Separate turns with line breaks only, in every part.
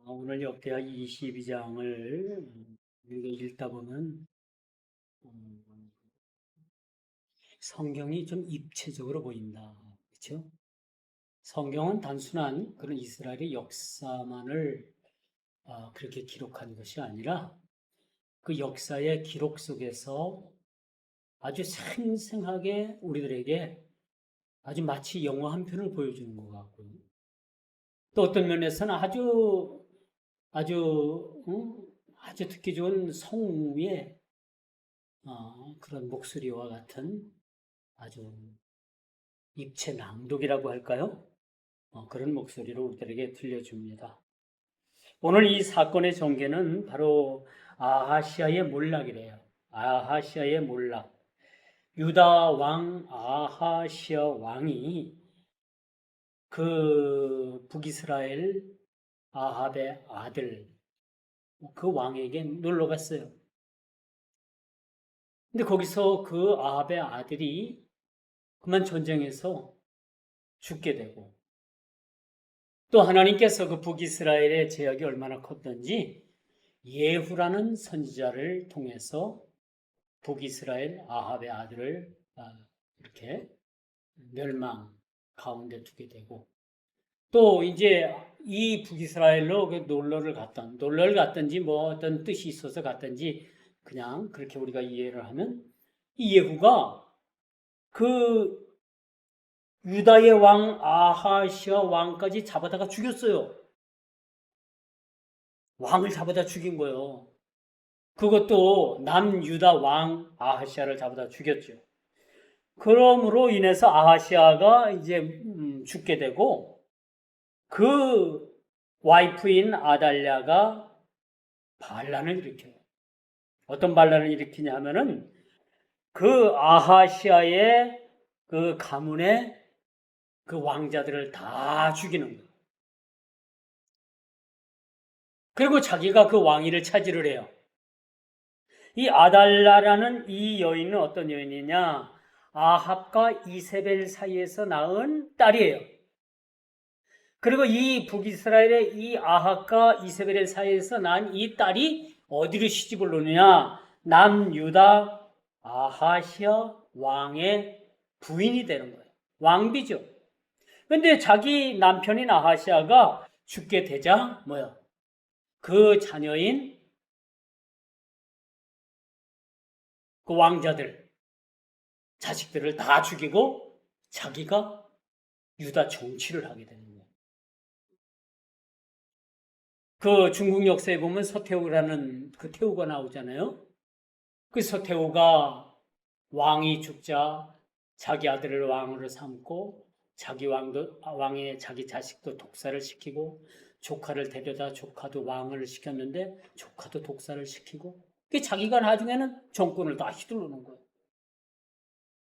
오늘 역대하 22장을 읽다 보면 성경이 좀 입체적으로 보인다. 그렇죠? 성경은 단순한 그런 이스라엘의 역사만을 그렇게 기록한 것이 아니라 그 역사의 기록 속에서 아주 생생하게 우리들에게 아주 마치 영화 한 편을 보여주는 것 같고요. 또 어떤 면에서는 아주 듣기 좋은 성우의 그런 목소리와 같은 아주 입체 낭독이라고 할까요? 그런 목소리로 우리들에게 들려줍니다. 오늘 이 사건의 전개는 바로 아하시아의 몰락이래요. 아하시아의 몰락. 유다 왕 아하시아 왕이 그 북이스라엘 아합의 아들 그 왕에게 놀러 갔어요. 근데 거기서 그 아합의 아들이 그만 전쟁에서 죽게 되고 또 하나님께서 그 북이스라엘의 제약이 얼마나 컸던지 예후라는 선지자를 통해서 북이스라엘 아합의 아들을 이렇게 멸망 가운데 두게 되고 또 이제 이 북이스라엘로 놀러를 갔던지 뭐 어떤 뜻이 있어서 갔던지 그냥 그렇게 우리가 이해를 하면 이 예후가 그 유다의 왕 아하시아 왕까지 잡아다가 죽였어요. 왕을 잡아다 죽인 거예요. 그것도 남유다 왕 아하시아를 잡아다 죽였죠. 그러므로 인해서 아하시아가 이제 죽게 되고 그 와이프인 아달랴가 반란을 일으켜요. 어떤 반란을 일으키냐 하면은 그 아하시아의 그 가문의 그 왕자들을 다 죽이는 거예요. 그리고 자기가 그 왕위를 차지를 해요. 이 아달라라는 이 여인은 어떤 여인이냐? 아합과 이세벨 사이에서 낳은 딸이에요. 그리고 이 북이스라엘의 이 아합과 이세벨 사이에서 낳은 이 딸이 어디로 시집을 오느냐? 남유다 아하시아 왕의 부인이 되는 거예요. 왕비죠. 근데 자기 남편인 아하시아가 죽게 되자 그 자녀인 그 왕자들, 자식들을 다 죽이고 자기가 유다 정치를 하게 되는 거예요. 그 중국 역사에 보면 서태후라는 그 태후가 나오잖아요. 그 서태후가 왕이 죽자 자기 아들을 왕으로 삼고 왕의 자기 자식도 독사를 시키고 조카를 데려다 조카도 왕을 시켰는데 조카도 독사를 시키고 자기가 나중에는 정권을 다 휘두르는 거예요.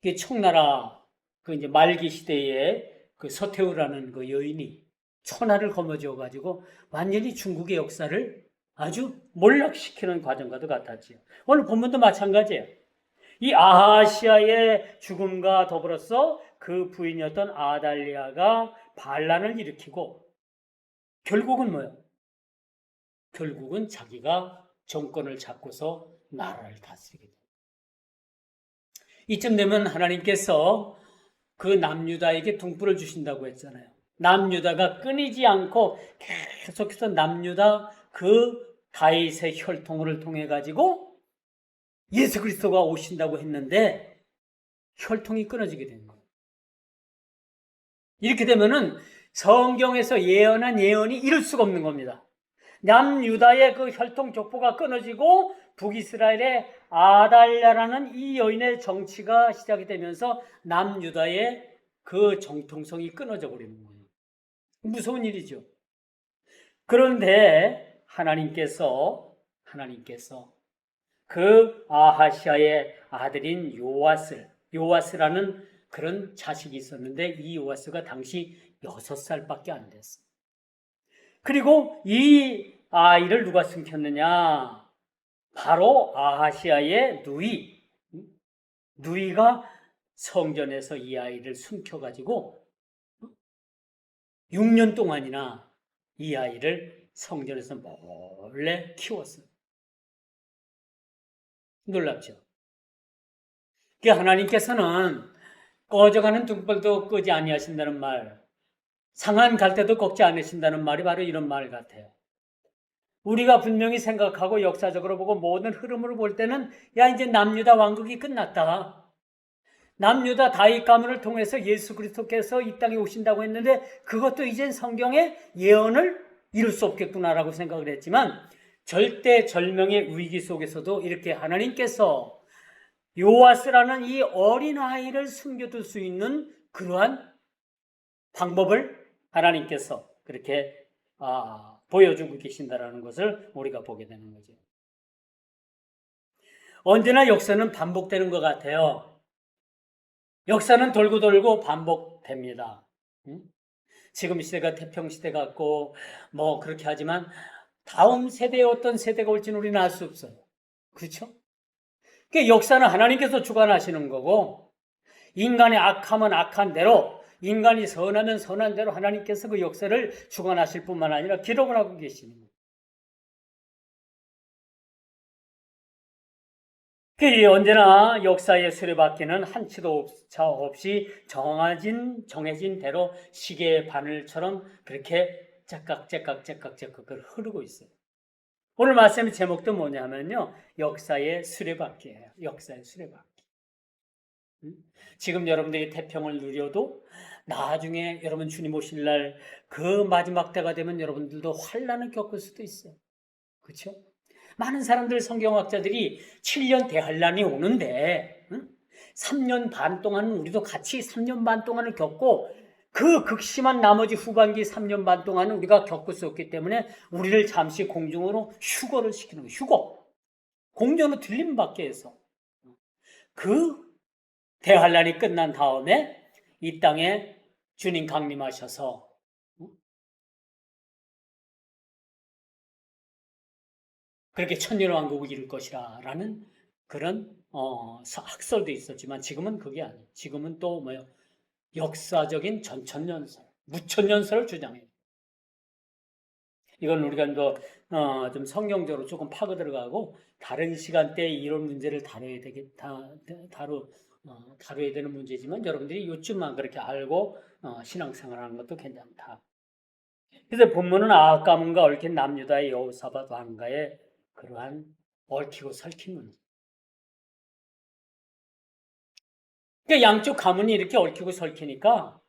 그 청나라 그 이제 말기 시대에 그 서태후라는 그 여인이 천하를 거머쥐어 가지고 완전히 중국의 역사를 아주 몰락시키는 과정과도 같았지요. 오늘 본문도 마찬가지예요. 이 아하시아의 죽음과 더불어서 그 부인이었던 아달리아가 반란을 일으키고 결국은 결국은 자기가 정권을 잡고서 나라를 다스리게 됩니다. 이쯤 되면 하나님께서 그 남유다에게 등불을 주신다고 했잖아요. 남유다가 끊이지 않고 계속해서 남유다 그 다윗의 혈통을 통해 가지고 예수 그리스도가 오신다고 했는데 혈통이 끊어지게 된 거예요. 이렇게 되면은 성경에서 예언한 예언이 이룰 수가 없는 겁니다. 남유다의 그 혈통 족보가 끊어지고 북이스라엘의 아달랴라는 이 여인의 정치가 시작이 되면서 남유다의 그 정통성이 끊어져 버리는 거예요. 무서운 일이죠. 그런데 하나님께서 그 아하시아의 아들인 요아스라는 그런 자식이 있었는데 이 요아스가 당시 6살밖에 안 됐어요. 그리고 이 아이를 누가 숨겼느냐? 바로 아하시아의 누이가 성전에서 이 아이를 숨겨가지고 6년 동안이나 이 아이를 성전에서 몰래 키웠어요. 놀랍죠? 하나님께서는 꺼져가는 등불도 끄지 아니하신다는 말, 상한 갈대도 꺾지 않으신다는 말이 바로 이런 말 같아요. 우리가 분명히 생각하고 역사적으로 보고 모든 흐름을 볼 때는 이제 남유다 왕국이 끝났다. 남유다 다윗 가문을 통해서 예수 그리스도께서 이 땅에 오신다고 했는데 그것도 이젠 성경의 예언을 이룰 수 없겠구나라고 생각을 했지만 절대절명의 위기 속에서도 이렇게 하나님께서 요아스라는 이 어린아이를 숨겨둘 수 있는 그러한 방법을 하나님께서 그렇게 보여주고 계신다라는 것을 우리가 보게 되는 거죠. 언제나 역사는 반복되는 것 같아요. 역사는 돌고 돌고 반복됩니다. 지금 시대가 태평시대 같고 그렇게 하지만 다음 세대에 어떤 세대가 올지는 우리는 알 수 없어요. 그렇죠? 그러니까 역사는 하나님께서 주관하시는 거고 인간의 악하면 악한 대로 인간이 선하면 선한 대로 하나님께서 그 역사를 주관하실 뿐만 아니라 기록을 하고 계시는 거예요. 언제나 역사의 수레바퀴는 한치도 오차 없이 정해진 대로 시계의 바늘처럼 그렇게 째깍째깍 흐르고 있어요. 오늘 말씀의 제목도 뭐냐면요. 역사의 수레바퀴예요. 역사의 수레바퀴. 지금 여러분들이 태평을 누려도 나중에 여러분 주님 오실 날 그 마지막 때가 되면 여러분들도 환난을 겪을 수도 있어요. 그렇죠? 많은 사람들 성경학자들이 7년 대환란이 오는데 3년 반 동안은 우리도 같이 3년 반 동안을 겪고 그 극심한 나머지 후반기 3년 반 동안은 우리가 겪을 수 없기 때문에 우리를 잠시 공중으로 휴거를 시키는 거예요. 휴거. 공중으로 들림 밖에 해서 그 대환란이 끝난 다음에 이 땅에 주님 강림하셔서 그렇게 천년왕국을 이룰 것이라는 그런 학설도 있었지만 지금은 그게 아니에요. 지금은 또 뭐예요? 역사적인 전천년설, 무천년설을 주장해요. 이건 우리가 좀 성경적으로 조금 파고 들어가고 다른 시간대에 이런 문제를 다뤄야 되는 문제지만 여러분들이 요즘만 그렇게 알고 신앙생활하는 것도 괜찮다. 그래서 본문은 아합 가문과 얽힌 남유다의 여호사밧 왕가의 그러한 얽히고 설킨 문제. 그러니까 양쪽 가문이 이렇게 얽히고 설키니까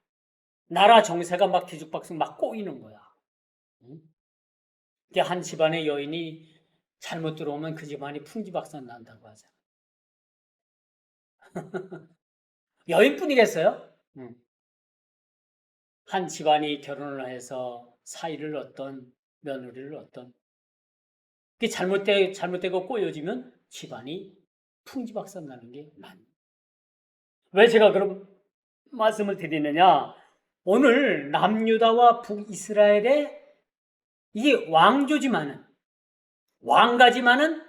나라 정세가 막 뒤죽박죽 막 꼬이는 거야. 한 집안의 여인이 잘못 들어오면 그 집안이 풍지박산 난다고 하잖아. 여인뿐이겠어요? 한 집안이 결혼을 해서 사위를 얻던 며느리를 얻던 잘못되고 꼬여지면 집안이 풍지박산 나는 게 많아요. 왜 제가 그런 말씀을 드리느냐? 오늘 남유다와 북이스라엘의 이게 왕조지만은 왕가지만은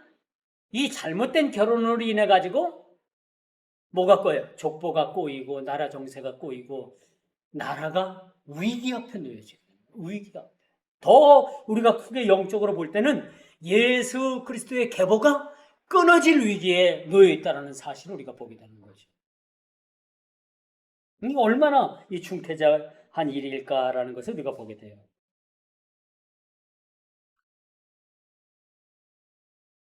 이 잘못된 결혼으로 인해 가지고 뭐가 꼬여요? 족보가 꼬이고 나라 정세가 꼬이고 나라가 위기 앞에 놓여져요. 위기 앞에. 더 우리가 크게 영적으로 볼 때는 예수 그리스도의 계보가 끊어질 위기에 놓여 있다는 사실을 우리가 보게 되는 거죠. 이게 얼마나 이 중태자한 일일까라는 것을 우리가 보게 돼요.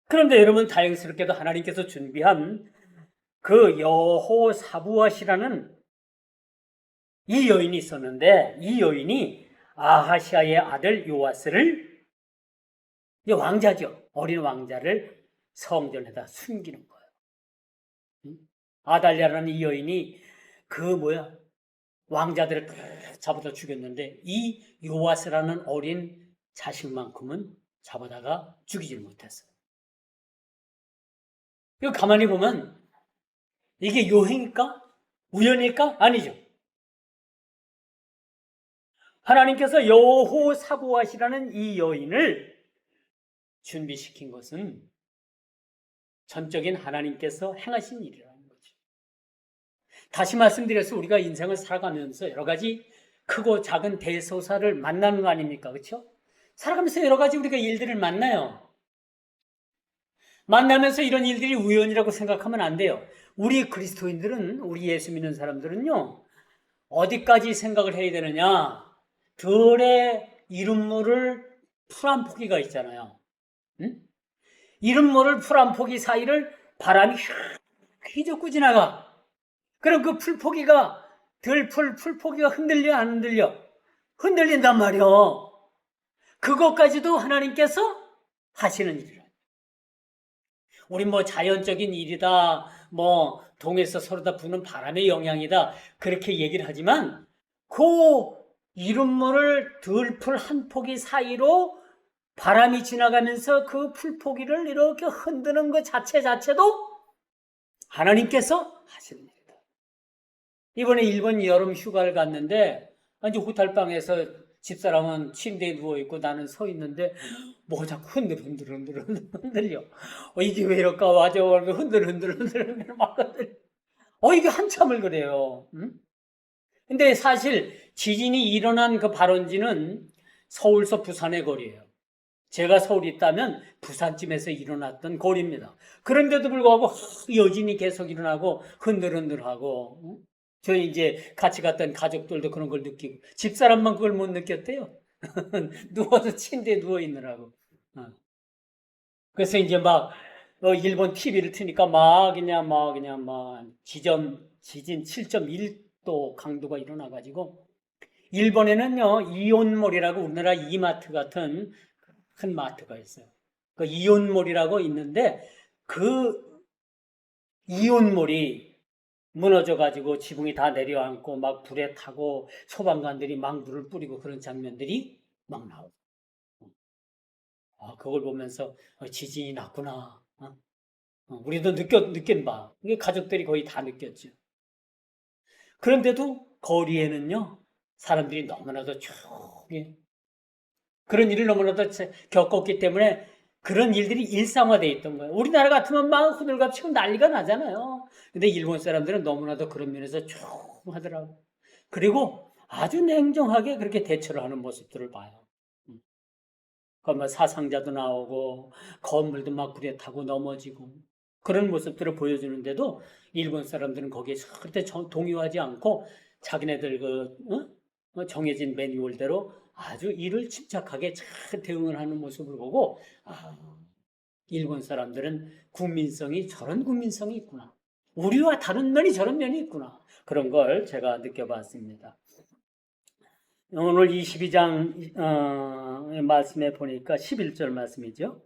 그런데 여러분 다행스럽게도 하나님께서 준비한 그 여호사부앗이라는 이 여인이 있었는데 이 여인이 아하시아의 아들 요아스를 왕자죠. 어린 왕자를 성전에다 숨기는 거예요. 아달랴라는 이 여인이 왕자들을 잡아다 죽였는데 이 요아스라는 어린 자식만큼은 잡아다가 죽이질 못했어요. 이거 가만히 보면 이게 요행일까? 우연일까? 아니죠. 하나님께서 여호사부앗이라는 이 여인을 준비시킨 것은 전적인 하나님께서 행하신 일이라는 거죠. 다시 말씀드려서 우리가 인생을 살아가면서 여러 가지 크고 작은 대소사를 만나는 거 아닙니까? 그렇죠? 살아가면서 여러 가지 우리가 일들을 만나요. 만나면서 이런 일들이 우연이라고 생각하면 안 돼요. 우리 그리스도인들은, 우리 예수 믿는 사람들은요, 어디까지 생각을 해야 되느냐? 들의 이름 모를 풀 한 포기가 있잖아요. 응? 이름 모를 풀 한 포기 사이를 바람이 휘젓고 지나가. 그럼 그 풀포기가, 풀포기가 흔들려, 안 흔들려? 흔들린단 말이요. 그것까지도 하나님께서 하시는 일이라. 우리 뭐 자연적인 일이다, 뭐 동에서 서로다 부는 바람의 영향이다, 그렇게 얘기를 하지만 그 이름 모를 들풀 한 포기 사이로 바람이 지나가면서 그 풀포기를 이렇게 흔드는 것 자체도 하나님께서 하시는 일이다. 이번에 일본 여름 휴가를 갔는데 이제 호텔방에서 집사람은 침대에 누워있고 나는 서 있는데 뭐 자꾸 흔들려. 이게 왜 이럴까? 와저 흔들 막 흔들. 이게 한참을 그래요. 응? 근데 사실 지진이 일어난 그 발원지는 서울서 부산의 거리예요. 제가 서울에 있다면 부산쯤에서 일어났던 거리입니다. 그런데도 불구하고 여진이 계속 일어나고 흔들하고, 응? 저희 이제 같이 갔던 가족들도 그런 걸 느끼고, 집사람만 그걸 못 느꼈대요. 누워서 침대에 누워 있느라고. 그래서 이제 막 일본 TV를 트니까 막 지진 7.1도 강도가 일어나가지고, 일본에는요 이온몰이라고 우리나라 이마트 같은 큰 마트가 있어요. 그 이온몰이라고 있는데 그 이온몰이 무너져가지고 지붕이 다 내려앉고 막 불에 타고 소방관들이 막 물을 뿌리고 그런 장면들이 막 나오고, 그걸 보면서 지진이 났구나. 우리도 느낀 바. 이게 가족들이 거의 다 느꼈죠. 그런데도 거리에는요 사람들이 너무나도 조용히 그런 일을 너무나도 겪었기 때문에 그런 일들이 일상화되어 있던 거예요. 우리나라 같으면 막 호들갑 치고 난리가 나잖아요. 근데 일본 사람들은 너무나도 그런 면에서 조용하더라고. 그리고 아주 냉정하게 그렇게 대처를 하는 모습들을 봐요. 뭐 사상자도 나오고 건물도 막 불에 타고 넘어지고 그런 모습들을 보여주는데도 일본 사람들은 거기에 절대 동요하지 않고 자기네들 정해진 매뉴얼대로 아주 일을 침착하게 잘 대응을 하는 모습을 보고 일본 사람들은 저런 국민성이 있구나. 우리와 다른 면이 저런 면이 있구나. 그런 걸 제가 느껴봤습니다. 오늘 22장 말씀에 보니까 11절 말씀이죠.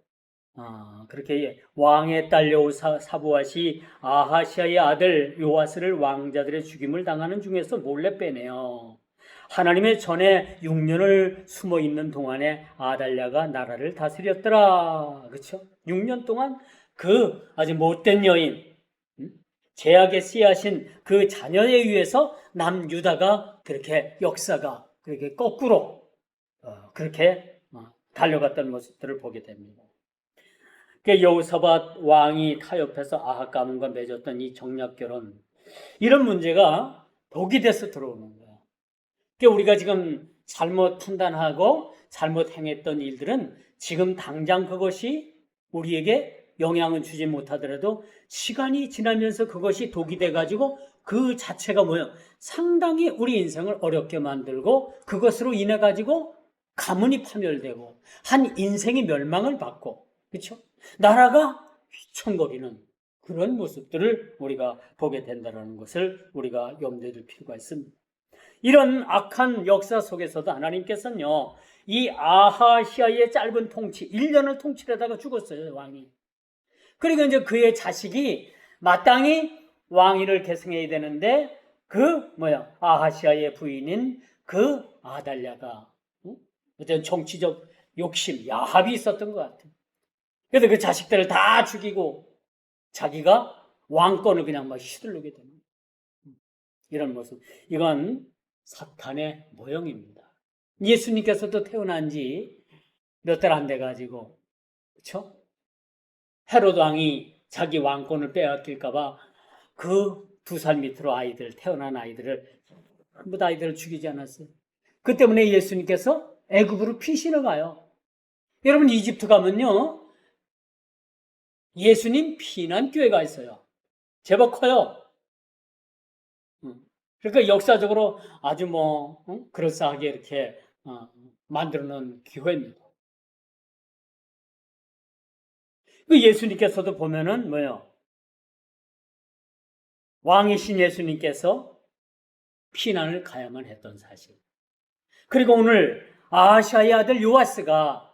그렇게 왕의 딸 사부앗이 아하시아의 아들 요아스를 왕자들의 죽임을 당하는 중에서 몰래 빼내요. 하나님의 전에 6년을 숨어 있는 동안에 아달랴가 나라를 다스렸더라. 그렇죠? 6년 동안 그 아주 못된 여인, 죄악의 씨앗인 그 자녀에 의해서 남유다가 그렇게 역사가 그렇게 거꾸로 그렇게 달려갔던 모습들을 보게 됩니다. 여호사밧 왕이 타협해서 아합 가문과 맺었던 이 정략 결혼, 이런 문제가 독이 돼서 들어오는 거예요. 우리가 지금 잘못 판단하고 잘못 행했던 일들은 지금 당장 그것이 우리에게 영향을 주지 못하더라도 시간이 지나면서 그것이 독이 돼가지고 그 자체가 상당히 우리 인생을 어렵게 만들고 그것으로 인해 가지고 가문이 파멸되고 한 인생이 멸망을 받고, 그렇죠? 나라가 휘청거리는 그런 모습들을 우리가 보게 된다는 것을 우리가 염두에 둘 필요가 있습니다. 이런 악한 역사 속에서도 하나님께서는요, 이 아하시아의 짧은 통치, 1년을 통치하다가 죽었어요, 왕이. 그리고 이제 그의 자식이 마땅히 왕위를 계승해야 되는데, 아하시아의 부인인 그 아달랴가, 어떤 정치적 욕심, 야합이 있었던 것 같아요. 그래서 그 자식들을 다 죽이고, 자기가 왕권을 그냥 막 휘두르게 됩니다. 이런 모습. 이건 사탄의 모형입니다. 예수님께서도 태어난 지 몇 달 안 돼가지고, 그렇죠? 헤롯 왕이 자기 왕권을 빼앗길까봐 그 2살 밑으로 태어난 아이들을 전부 다 아이들을 죽이지 않았어요. 그 때문에 예수님께서 애굽으로 피신을 가요. 여러분 이집트 가면요. 예수님 피난교회가 있어요. 제법 커요. 그러니까 역사적으로 아주 그럴싸하게 이렇게 만들어 놓은 교회입니다. 그 예수님께서도 보면은 왕이신 예수님께서 피난을 가야만 했던 사실. 그리고 오늘 아하시아의 아들 요아스가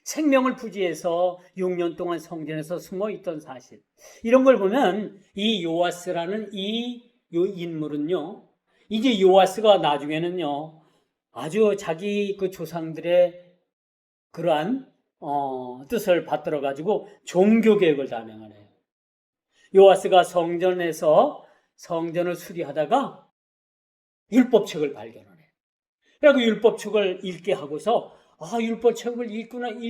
생명을 부지해서 6년 동안 성전에서 숨어 있던 사실. 이런 걸 보면 이 요아스라는 이 인물은요. 이제 요아스가 나중에는요. 아주 자기 그 조상들의 그러한 뜻을 받들어 가지고 종교 개혁을 단행하네요. 요아스가 성전을 수리하다가 율법책을 발견하네. 그리고 율법책을 읽게 하고서 율법책을 읽던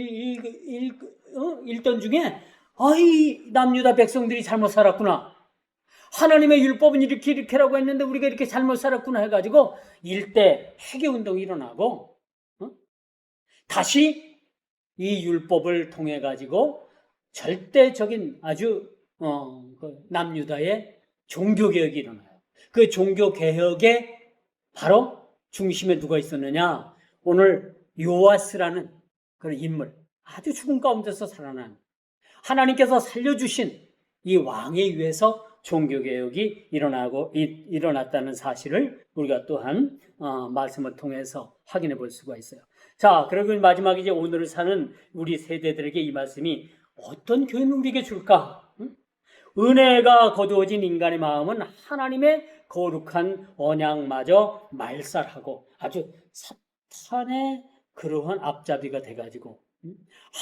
중에 이 남유다 백성들이 잘못 살았구나. 하나님의 율법은 이렇게라고 했는데 우리가 이렇게 잘못 살았구나 해가지고 일대 회개운동이 일어나고 다시 이 율법을 통해 가지고 절대적인 아주 남유다의 종교개혁이 일어나요. 그 종교개혁의 바로 중심에 누가 있었느냐? 오늘 요아스라는 그런 인물, 아주 죽음 가운데서 살아난 하나님께서 살려주신 이 왕에 의해서 종교개혁이 일어났다는 사실을 우리가 또한 말씀을 통해서 확인해 볼 수가 있어요. 자, 그리고 마지막에 이제 오늘을 사는 우리 세대들에게 이 말씀이 어떤 교훈을 우리에게 줄까? 은혜가 거두어진 인간의 마음은 하나님의 거룩한 언약마저 말살하고 아주 사탄의 그러한 앞잡이가 돼가지고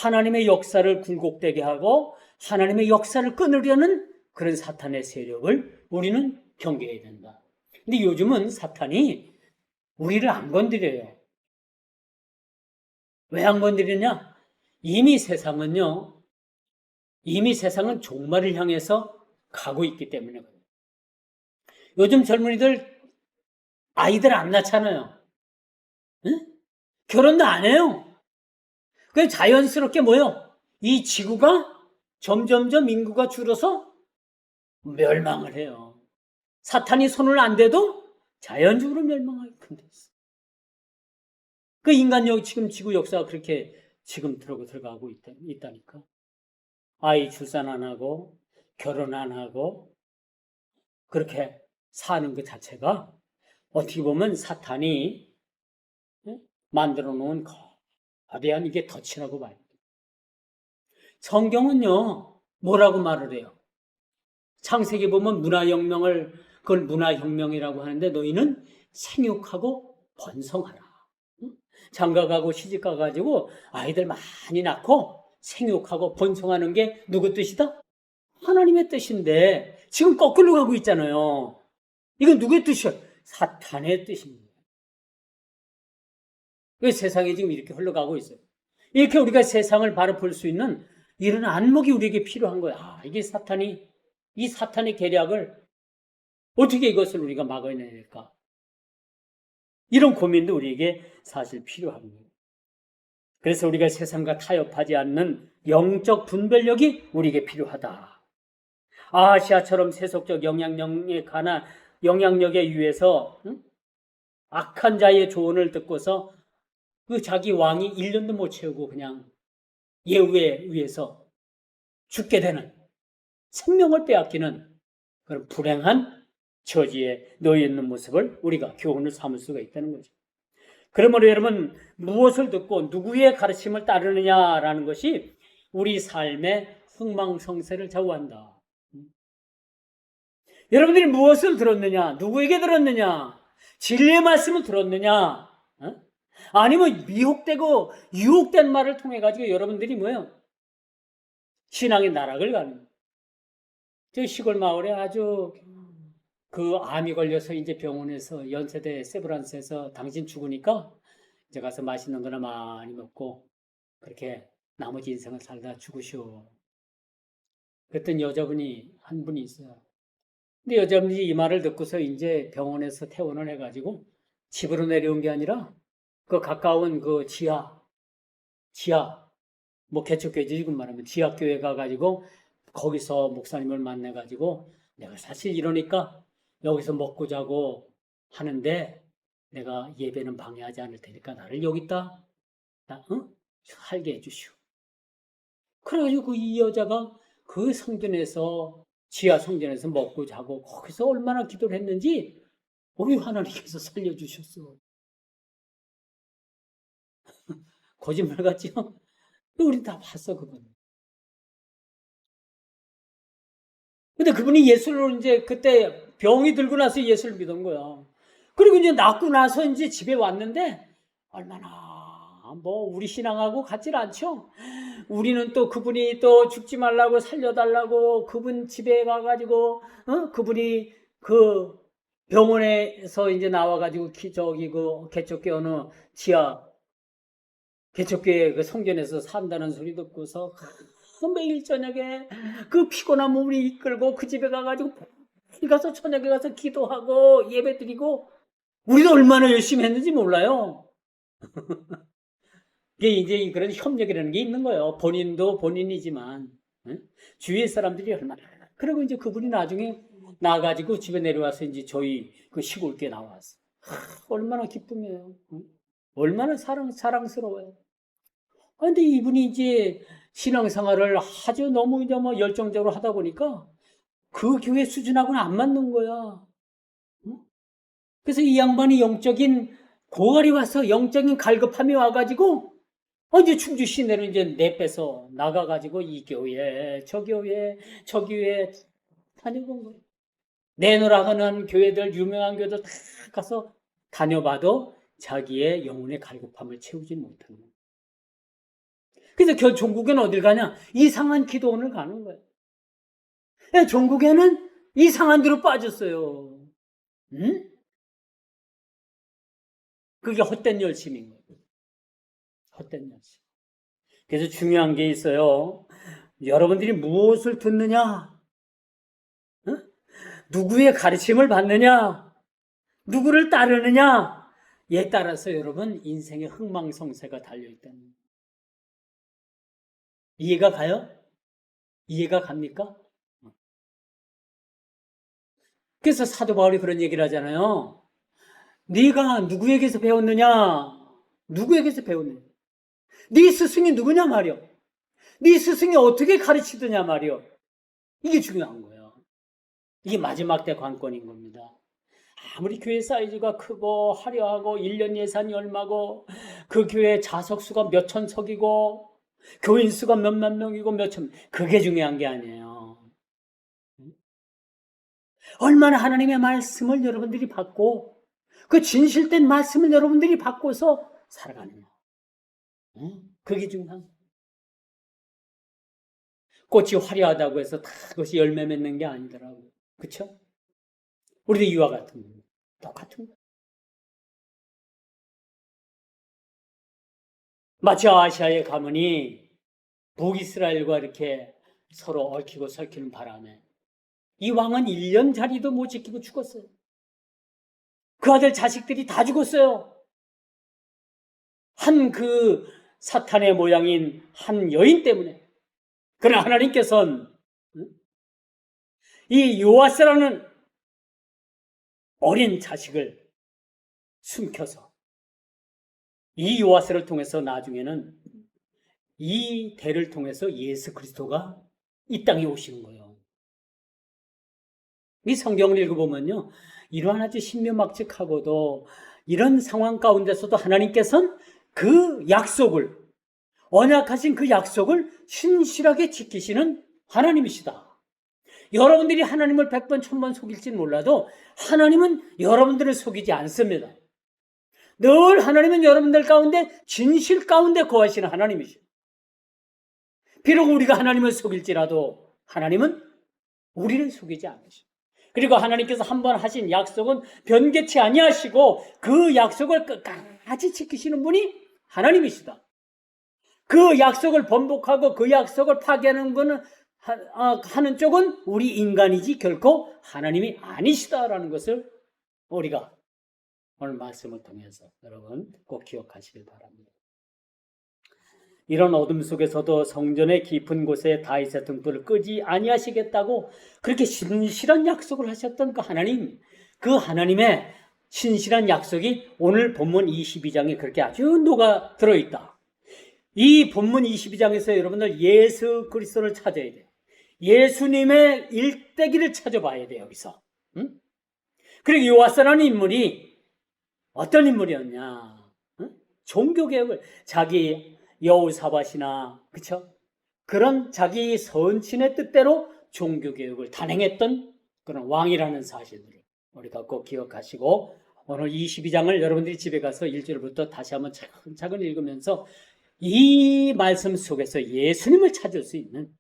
하나님의 역사를 굴곡되게 하고 하나님의 역사를 끊으려는 그런 사탄의 세력을 우리는 경계해야 된다. 근데 요즘은 사탄이 우리를 안 건드려요. 왜 안 건드리냐? 이미 세상은 종말을 향해서 가고 있기 때문에. 요즘 젊은이들 아이들 안 낳잖아요. 응? 결혼도 안 해요. 그래서 자연스럽게 이 지구가 점점점 인구가 줄어서 멸망을 해요. 사탄이 손을 안 대도 자연적으로 멸망하게 큰데있어. 그 인간 지금 지구 역사가 그렇게 지금 들어가고 있다니까. 아이 출산 안 하고 결혼 안 하고 그렇게 사는 것 자체가 어떻게 보면 사탄이 만들어 놓은 거대한 이게 덫이라고 봐요. 성경은요 뭐라고 말을 해요? 창세기 보면 그걸 문화혁명이라고 하는데 너희는 생육하고 번성하라. 장가가고 시집가가지고 아이들 많이 낳고 생육하고 번성하는 게 누구 뜻이다? 하나님의 뜻인데 지금 거꾸로 가고 있잖아요. 이건 누구의 뜻이야? 사탄의 뜻입니다. 왜 세상이 지금 이렇게 흘러가고 있어요? 이렇게 우리가 세상을 바로 볼 수 있는 이런 안목이 우리에게 필요한 거야. 이게 이 사탄의 계략을 어떻게 이것을 우리가 막아내야 될까? 이런 고민도 우리에게 사실 필요합니다. 그래서 우리가 세상과 타협하지 않는 영적 분별력이 우리에게 필요하다. 아시아처럼 세속적 영향력에 의해서 악한 자의 조언을 듣고서 그 자기 왕이 1년도 못 채우고 그냥 예우에 의해서 죽게 되는 생명을 빼앗기는 그런 불행한 처지에 놓여 있는 모습을 우리가 교훈을 삼을 수가 있다는 거죠. 그러므로 여러분 무엇을 듣고 누구의 가르침을 따르느냐라는 것이 우리 삶의 흥망성쇠를 좌우한다. 여러분들이 무엇을 들었느냐? 누구에게 들었느냐? 진리의 말씀을 들었느냐? 아니면 미혹되고 유혹된 말을 통해 가지고 여러분들이 신앙의 나락을 가는. 저 시골 마을에 아주 그 암이 걸려서 이제 병원에서 연세대 세브란스에서 당신 죽으니까 이제 가서 맛있는 거나 많이 먹고 그렇게 나머지 인생을 살다 죽으시오. 그랬더니 여자분이 한 분이 있어요. 근데 여자분이 이 말을 듣고서 이제 병원에서 퇴원을 해가지고 집으로 내려온 게 아니라 그 가까운 그 지하 지하, 뭐 개척교회 지금 말하면 지하교회 가가지고 거기서 목사님을 만나가지고 내가 사실 이러니까 여기서 먹고 자고 하는데 내가 예배는 방해하지 않을 테니까 나를 여기다 살게 해주시오. 그래가지고 이 여자가 그 성전에서 지하 성전에서 먹고 자고 거기서 얼마나 기도를 했는지 우리 하나님께서 살려주셨어. 거짓말 같죠? 우리 다 봤어 그분. 근데 그분이 예수를 이제 그때 병이 들고 나서 예수를 믿은 거야. 그리고 이제 낫고 나서 이제 집에 왔는데 얼마나 뭐 우리 신앙하고 같질 않죠. 우리는 또 그분이 또 죽지 말라고 살려달라고 그분 집에 가가지고 그분이 그 병원에서 이제 나와가지고 저기 그 개척교회 어느 지하 개척교회 그 성전에서 산다는 소리 듣고서 매일 저녁에 그 피곤한 몸을 이끌고 그 집에 가가지고 가서 저녁에 가서 기도하고 예배드리고 우리도 얼마나 열심히 했는지 몰라요. 이게 이제 그런 협력이라는 게 있는 거예요. 본인도 본인이지만 주위의 사람들이 얼마나. 그리고 이제 그분이 나중에 나가지고 집에 내려와서 이제 저희 그 시골교회 나왔어. 얼마나 기쁨이에요. 얼마나 사랑스러워요. 근데 이분이 이제 신앙생활을 아주 너무 뭐 열정적으로 하다 보니까 그 교회 수준하고는 안 맞는 거야. 그래서 이 양반이 영적인 고갈이 와서 영적인 갈급함이 와가지고 이제 충주 시내로 이제 내빼서 나가가지고 이 교회, 저 교회, 저 교회 다녀본 거예요. 내노라하는 교회들, 유명한 교회들 다 가서 다녀봐도 자기의 영혼의 갈급함을 채우지 못하는 거예요. 그래서 종국에는 어딜 가냐? 이상한 기도원을 가는 거예요. 종국에는 이상한 데로 빠졌어요. 응? 그게 헛된 열심인 거예요. 헛된 열심. 그래서 중요한 게 있어요. 여러분들이 무엇을 듣느냐? 응? 누구의 가르침을 받느냐? 누구를 따르느냐? 에 따라서 여러분 인생의 흥망성쇠가 달려있다는 거예요. 이해가 가요? 이해가 갑니까? 그래서 사도 바울이 그런 얘기를 하잖아요. 네가 누구에게서 배웠느냐? 누구에게서 배웠느냐? 네 스승이 누구냐 말이요. 네 스승이 어떻게 가르치느냐 말이요. 이게 중요한 거예요. 이게 마지막 때 관건인 겁니다. 아무리 교회 사이즈가 크고 화려하고 1년 예산이 얼마고 그 교회 자석수가 몇천 석이고 교인 수가 몇만 명이고 몇천, 그게 중요한 게 아니에요. 얼마나 하나님의 말씀을 여러분들이 받고 그 진실된 말씀을 여러분들이 받고서 살아가느냐. 그게 중요한 거예요. 꽃이 화려하다고 해서 다 그것이 열매 맺는 게 아니더라고요. 그렇죠? 우리도 이와 같은 거예요. 똑같은 거예요. 마치 아시아의 가문이 북이스라엘과 이렇게 서로 얽히고 설키는 바람에 이 왕은 1년짜리도 못 지키고 죽었어요. 그 아들 자식들이 다 죽었어요. 한 그 사탄의 모양인 한 여인 때문에. 그러나 하나님께서는 이 요아스라는 어린 자식을 숨겨서 이 요아스를 통해서 나중에는 이 대를 통해서 예수 그리스도가 이 땅에 오시는 거예요. 이 성경을 읽어보면요, 이러한 아주 신묘막측하고도 이런 상황 가운데서도 하나님께서는 그 약속을, 언약하신 그 약속을 신실하게 지키시는 하나님이시다. 여러분들이 하나님을 100번 1000번 속일지는 몰라도 하나님은 여러분들을 속이지 않습니다. 늘 하나님은 여러분들 가운데 진실 가운데 거하시는 하나님이시죠. 비록 우리가 하나님을 속일지라도 하나님은 우리를 속이지 않으시죠. 그리고 하나님께서 한번 하신 약속은 변개치 아니하시고 그 약속을 끝까지 지키시는 분이 하나님이시다. 그 약속을 번복하고 그 약속을 파괴하는 분은 하는 쪽은 우리 인간이지 결코 하나님이 아니시다라는 것을 우리가 오늘 말씀을 통해서 여러분 꼭 기억하시길 바랍니다. 이런 어둠 속에서도 성전의 깊은 곳에 다윗의 등불을 끄지 아니하시겠다고 그렇게 신실한 약속을 하셨던 그 하나님, 그 하나님의 신실한 약속이 오늘 본문 22장에 그렇게 아주 녹아 들어있다. 이 본문 22장에서 여러분들 예수 그리스도를 찾아야 돼요. 예수님의 일대기를 찾아봐야 돼요, 여기서. 응? 그리고 요아스라는 인물이 어떤 인물이었냐? 응? 종교개혁을 자기 여호사밧이나 그쵸? 그런 자기 선친의 뜻대로 종교개혁을 단행했던 그런 왕이라는 사실들을 우리가 꼭 기억하시고 오늘 22장을 여러분들이 집에 가서 1절부터 다시 한번 차근차근 읽으면서 이 말씀 속에서 예수님을 찾을 수 있는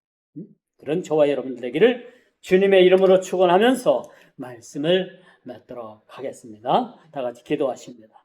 그런 저와 여러분들 되기를 주님의 이름으로 축원하면서 말씀을 맺도록 하겠습니다. 다 같이 기도하십니다.